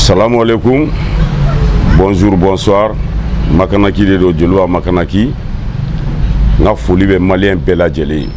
Salam alaikum, bonjour, bonsoir. Makanaki de Djelo Makanaki. Nga foli be malien bela jeli.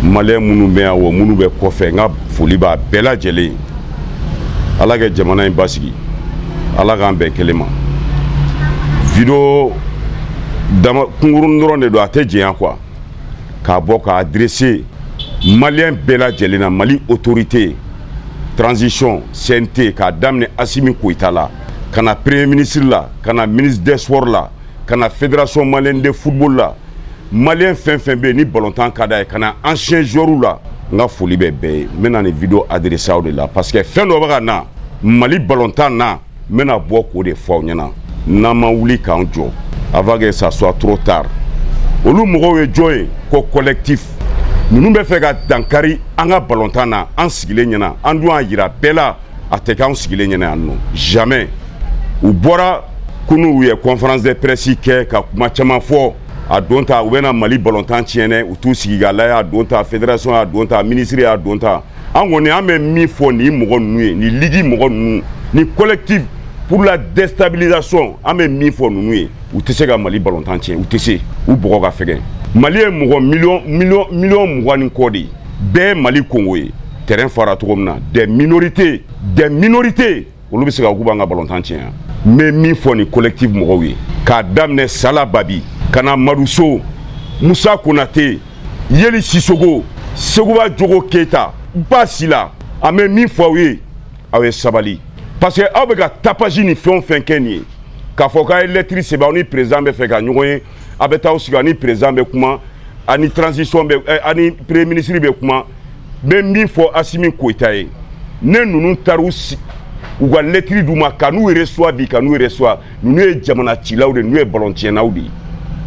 Malien munu be awo munu be kofe nga foli ba bela jeli. Ala ke jamana in basigi. Ala kan be kelema. Video dama kungurun ndron de do ate jean quoi. Ka bo ka adresser malien bela jeli na Mali autorité. Transition CNT ka damne Assimi Koïta la kana premier ministre la kana ministre des sports la kana fédération malienne de football la malien fin be ni ballontan kada kana ancien joueur la nga foli be mena ni vidéo adressé au de la parce que fin do baka na Mali ballontan na mena boko de fo nyana na ma wuli kan jo avant que ça soit trop tard olu mogo we joy ko collectif nous be fait ka dankari anga ballontan na an sigile nyana an do an yira bela ateka an sigile nyana no jamais u bora kunu ye conférence de presse ke ka kuma chama fo a donta wena Mali ballontan tiene u tu sigiga la a donta fédération a donta ministère a donta an woni an me mi fo ni mogo nu ni ligi mogo nu ni collectif pour la déstabilisation an me mi fo nu u tese ka Mali ballontan tiene u tese u bogo ka fegen Mali est million mouani kodi. Be Mali Congo terrain fara tokomna des minorités olu bise ka kubanga ballontan tien mais mi foni collectif mogowi ka damne Sala Babi kana Maruso Moussa Konate Yeli Sissogo Seguba Jogo Keita Basila ame mi fowi awe sabali parce que abega tapaji ni fon fenkeni ka foka électrique se ba oni président be fe ka nyoye abeta aussi ani président be kuma ani transition be ani premier ministre be kuma même mi fo Assimi Koïta e ne nunu tarusi ou ga lettre du makanu reçoit bi kanu reçoit nous e jamana tilaw de nous e ballontiena udi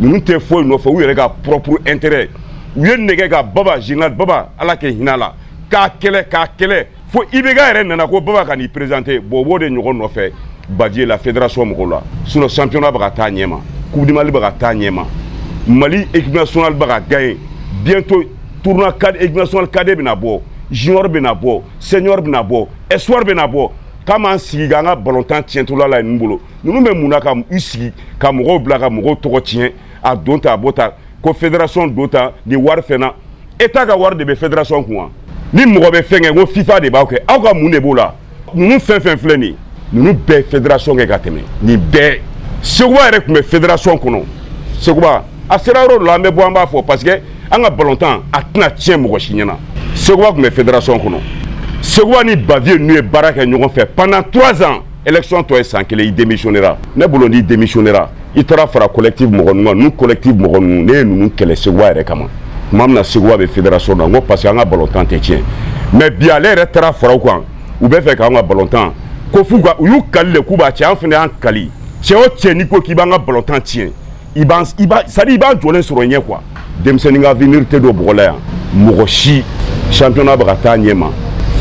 nous te fo no fo wi ga propre intérêt wi nege ga baba général baba ala ke hinala ka kele fo ibega re nana ko baba kan y présenter bobo de nyogo no fe badie la fédération mokola sur le championnat ba ta nyema coupe du Mali ba ta nyema Mali équipe nationale ba gagner bientôt tournoi cadre équipe nationale cadre binabo junior binabo senior binabo espoir binabo kama siga nga ballontan tient tout la numbolo nous me munaka usigi ka mogo blaka mogo toko tient a donta bota ko fédération dota di war fena état ga war de be fédération quoi ni mogo be fenge go FIFA de ba ko aka mune bola nous fin fleni nous be fédération ga teme ni be segwa rek me fédération kono segwa aseraro la me boamba fo parce que anga ballontan atna tient mogo chinyana segwa me fédération kono segwa ni bavier nu e baraka nyogon fait pendant 3 ans élection to est sans qu'il il démissionnera ne bolondi démissionnera il tara fara collectif mogo nous collectif mogo ne nous kele segwa rek kama mamna segwa be fédération ngo parce que anga ballontan te tient mais bien les tara fara quoi ou be fait anga ballontan ko fuga yu kalle kuba ti an fene an kali c'est o tieni ko ki banga ballontan tient iba ça dit iba jolé sur rien quoi demseninga venir te do bola mogoshi championnat ba ta nyema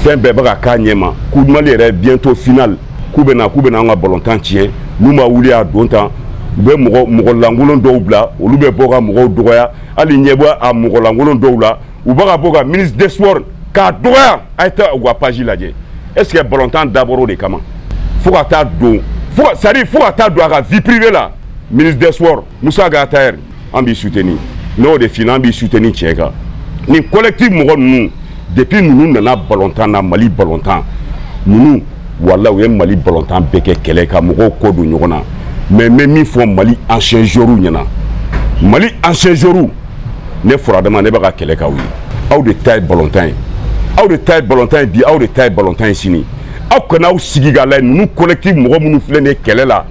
fin be ba ka nyema coup de Mali est bientôt final kubena nga ballontan tient nous ma wuli a donta be mogo langolon doubla olu be boga mogo doya ali nyeba a mogo langolon doula ou ba boga ministre des sports ka doya aita wa page ladje est-ce que ballontan d'abord de comment faut ata do faut ata do à vie privée là ministre des sports Moussa Gataer ambi soutenir no de finances bi soutenir tcheka ni collectif mogo nous depuis nous nana ballontan na Mali ballontan nous wala ou Mali ballontan beke kele ka mogo ko do nyona mais même il faut Mali ancien jouru nyana Mali ancien jouru ne fora demande ba kele ka wi aw de taille ballontan bi aw de taille ballontan sini aw kana aw sigiga la nous collectif mogo munu flene kele la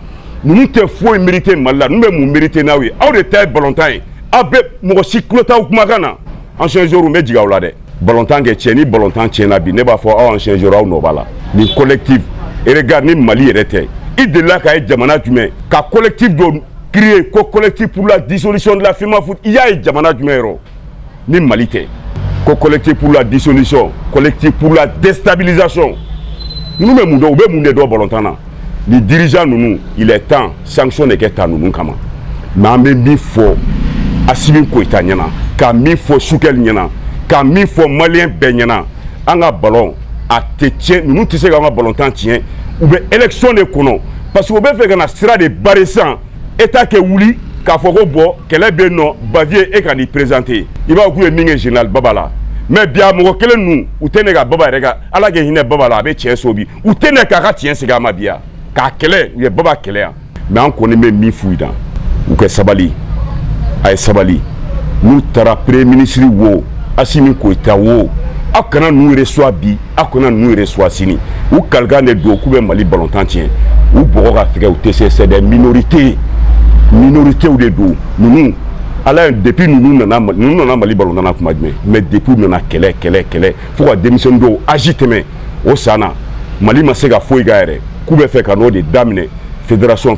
nous te faut mériter Mali nous me mériter na wi aw de taille ballontan abe mogo siklota ou kumagana ancien jouru me diga wala de ballontan ke tieni ballontan tiena bi ne ba fo aw ancien jouru aw no bala ni collectif et regarde ni Mali était il de là ka jamana jume ka collectif do créer ko collectif pour la dissolution de la FIFA foot il y a jamana jume ni Mali té ko collectif pour la dissolution collectif pour la déstabilisation nous me mundo be munde do ballontan na les dirigeants nous il est temps sanctionner que ta nous kama mais mi fo Assimi Koïta nyana ka mi fo Soukel nyana ka mi fo Malien be nyana anga ballon a te tient nous tisse ka ballontan tient ou bien élection de kono parce que be fait que na sira de barisan état ke wuli ka foko bo kele be no bavier e kan di présenter il va ku minge général babala mais bien mo kele nu ou tene ga baba rega ala ge hine babala be tien sobi ou tene ka tien sega ma bia ka kele ye baba kele mais on connaît même mi fouida ou ke sabali ay sabali nous tara premier ministre wo Assimi Koïta wo akana nous reçoit bi akana nous reçoit sini ou kalga ne do ku be Mali ballontan tien ou boko ka fika ou TCC des minorités ou des do nous alors depuis nous nana Mali ballontan na kuma mais depuis nana kele faut que démission do agite mais au sana Mali ma sega foi gaere ku be fait kano de daminer fédération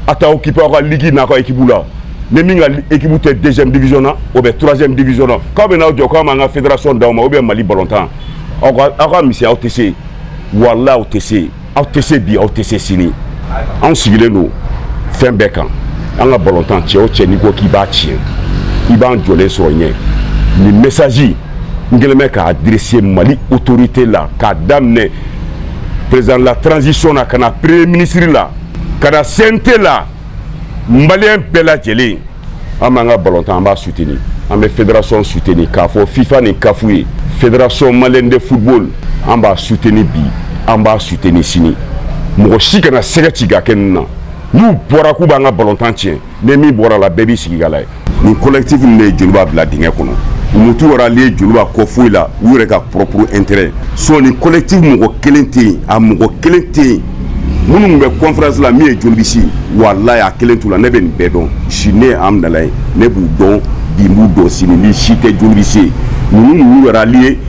ata occupé la ligue na ko équipe là ne minga équipe te deuxième division na ou bien troisième division na quand ben audio comme en fédération d'Auma ou bien Mali ballontan aka misi OTC wala OTC bi OTC sini en sigile no fin bekan en la ballontan tio ni ko ki ba tien il va enjoler so yen ni message ngeleme ka adresser Mali autorité là ka damne président la transition na kana premier ministre là kana santé là Malien Bella Djeli, amanga ballontan amba soutenir, ambe fédération soutenir, kafo FIFA ni kafoué, fédération malienne de football, amba soutenir bi, amba soutenir sini. Moko shika na segatiga kenna. Nous bora ku banga ballontan tien, nemi bora la baby sigala. Ni collectif ne juluba bla dinga kono. Mutu wara lié juluba kofoué la, oure ka propre intérêt. So ni collectif moko kelente, a moko kelente. Nous be conférence la mi e jolbisi wallahi a kelen tula ne be ni bedon shine am dalay ne bu don bi mu do sini ni shite jolbisi nous rallier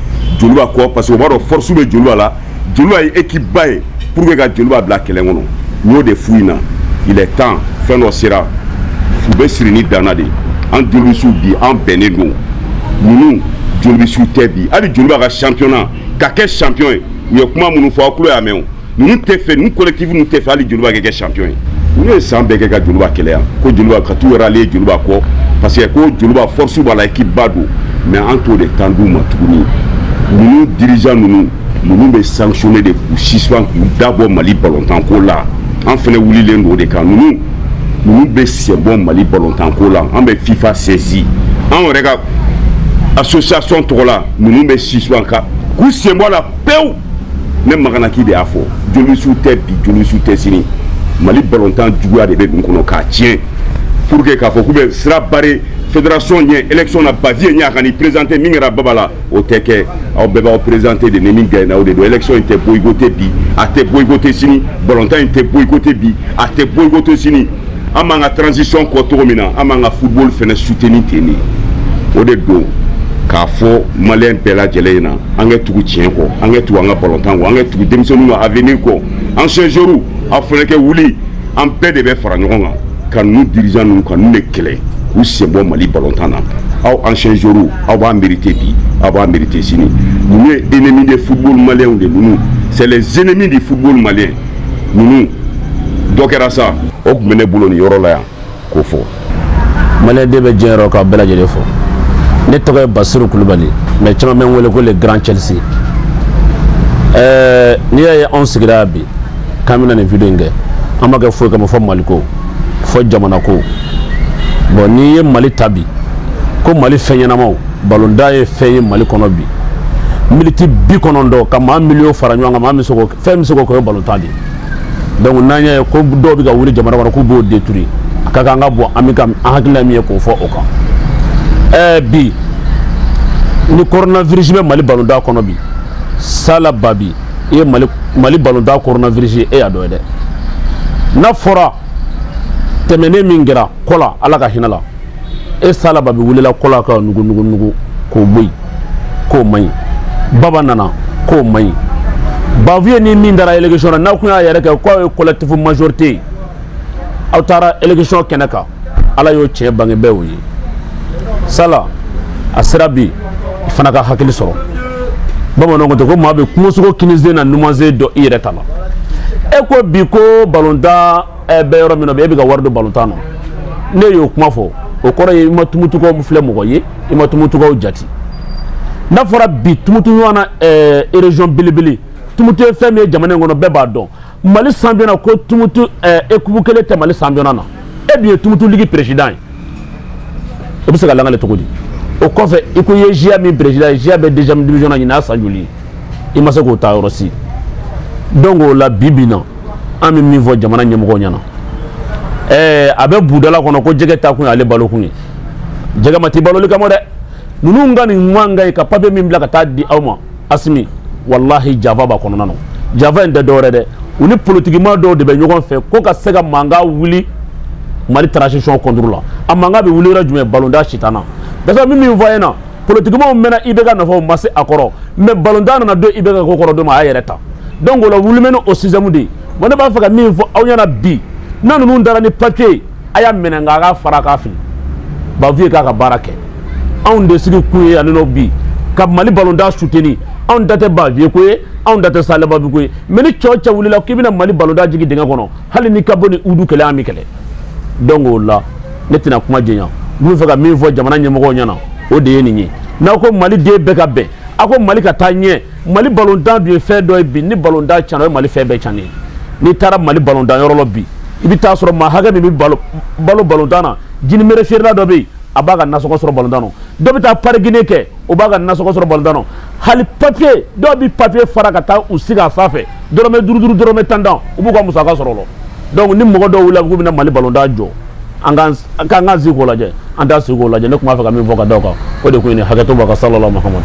joluba ko parce que baro force be joluba la joluba est équipe bae pour que ga joluba bla kelen ngono no de fouina il est temps fin no sera fube sirini danade en jolbisu bi en beneno nous jolbisu tebi ali joluba ga championnat ka ke champion yo kuma munu fo aklo ya meon nous te fait nous collectif nous te fait ali joluba ke champion nous sans bege ga joluba kelea ko joluba ka tout rallier joluba ko parce que ko joluba force ba la équipe bado mais en tout de temps douma tuni nous dirigeants nous be sanctionner de suspend d'abord Mali ballontan ko là en fait wuli lendo de kan nous be c'est bon Mali ballontan ko là en be FIFA saisi en regarde association to là nous be suspend ka ku c'est moi la peu même magana ki de afo jolu sous tête sini Mali ballontan juwa de be kono ka tien pour que ka fo ku be sera barré fédération nya élection na bavier nya kan présenter mingera babala au teke au beba présenter de nemi gaina ou de élection était boycotté bi a te boycotté sini ballontan était boycotté bi a te boycotté sini amanga transition ko to mina amanga football fene soutenir teni au de do ka fo malien Bella Djeli na anga tugu tien ko anga tu anga ballontan ko anga tugu démission no avenir ko en ce jour a fele ke wuli en paix de be fara ngonga kan nous dirigeants nous kan nous kele ou c'est bon Mali ballontan na au ancien jour au va mériter bi au va mériter sini nous ennemis du football malien de nous c'est les ennemis du football malien nous dokera ça ok mene bouloni yoro la ko fo malien de be jero ka Bella Djeli fo ne toge Bassirou Koulibaly mais chama men wole ko le grand Chelsea ni ya on sigira bi kamina ne video nge amaga fo ka mo fo maliko fo jamana ko bon ni ye Mali tabi ko Mali fenyanamo balonda ye fenye Mali kono bi militi bi kono ndo kama million faranyo nga ma misoko fe misoko ko balotadi donc nanya ko do bi ga wuri jamana ko bo détruire kaka nga bo amika hakila mi ko fo oka bi ni coronavirus be Mali balonda kono bi sala babi e Mali balonda coronavirus e ado de na fora temene mingira kola ala ka hinala e sala babi wulela kola ka nugu ko boy ko may baba nana ko may bavier ni mindara élection na ku ya yere ka ko collectif majorité autara élection kenaka ala yo che bangi bewi sala asrabi fana ka hakili soro baba no ko ma be kumusuko kinize na numaze do iretala e ko bi ko balonda be yoro mino be ga wardo balontano ne yo kuma fo o koro yi matumutu ko mufle mo ye matumutu ko jati na fora bi tumutu wana région bilibili tumutu fɛn min ye jamana in kɔnɔ bɛɛ b'a dɔn Mali championnat ko tumutu équipe kelen tɛ Mali championnat na e dun ye tumutu ligue président ye o bɛ se ka langale cogo di o kɔfɛ i ko i ye JA min président ye JA bɛ deuxième division na ɲinan san joli i ma se k'o ta yɔrɔ si donc o la bi bi na an bɛ min fɔ jamana ɲɛmɔgɔw ɲɛna a bɛ budala kɔnɔ ko jɛgɛ ta kun ye ale balo kun ye jɛgɛ ma t'i baloli kama dɛ ninnu ka nin ɲuman ka ye ka papier min bila ka taa di aw ma Asimi wallahi Java b'a kɔnɔna na Java in tɛ dɔwɛrɛ dɛ u ni politikima dɔw de bɛ ɲɔgɔn fɛ ko ka se ka mankan wuli Mali transition contre la a mankan bɛ wuli yɔrɔ jumɛn balonda sitana parce que min fɔ a ɲɛna politikimaw mɛnna IBK nafaw ma se a kɔrɔ mais balonda nana don IBK ko kɔrɔ don ma a y'a yɛrɛ ta donc o la wuli mɛ ni o système de ye bon ne b'a fɛ ka min fɔ aw ɲɛna bi n'a ninnu dara ni papier ye a y'a minɛ nka a k'a fara k'a fili b'a fɔ ye k'a ka baara kɛ anw de sigi kun ye yan nɔ bi ka Mali balonda soutenir anw da tɛ Baviye ko ye anw da tɛ Sale Babi ko ye mais ni cɛw cɛ wulila k'i bɛna Mali balonda jigi dingɛ kɔnɔ hali ni ka bɔ ni Udu kɛlɛ an mi kɛlɛ donc o la ne tɛna kuma jɛnya n bɛ fɛ ka min fɔ jamana ɲɛmɔgɔw ɲɛna o de ye nin ye n'aw ko Mali den bɛɛ ka bɛn a ko Mali ka taa ɲɛ Mali balonda dun ye fɛn dɔ ye bi ni balonda tiɲɛna o ye Mali fɛn bɛɛ tiɲɛnen ye n'i taara Mali balonda yɔrɔ la bi i bɛ taa sɔrɔ maa hakɛ min bɛ balo balonda na jinimere feerela dɔ bɛ yen a b'a ka nasɔngɔ sɔrɔ balonda nɔ dɔ bɛ taa parigine kɛ o b'a ka nasɔngɔ sɔrɔ balonda nɔ hali papier dɔw bɛ papier fara ka taa u sigi a sanfɛ dɔrɔmɛ 5 dɔrɔmɛ 10 u b'u ka musaka sɔrɔ o la donc ni mɔgɔ dɔw wulila k'u bɛna Mali balonda jɔ an k'an sigi k'o lajɛ an t'a sigi k'o lajɛ ne tun b'a fɛ ka min fɔ ka da o kan o de kun ye nin hakɛto b'a ka sallallahu Muhammad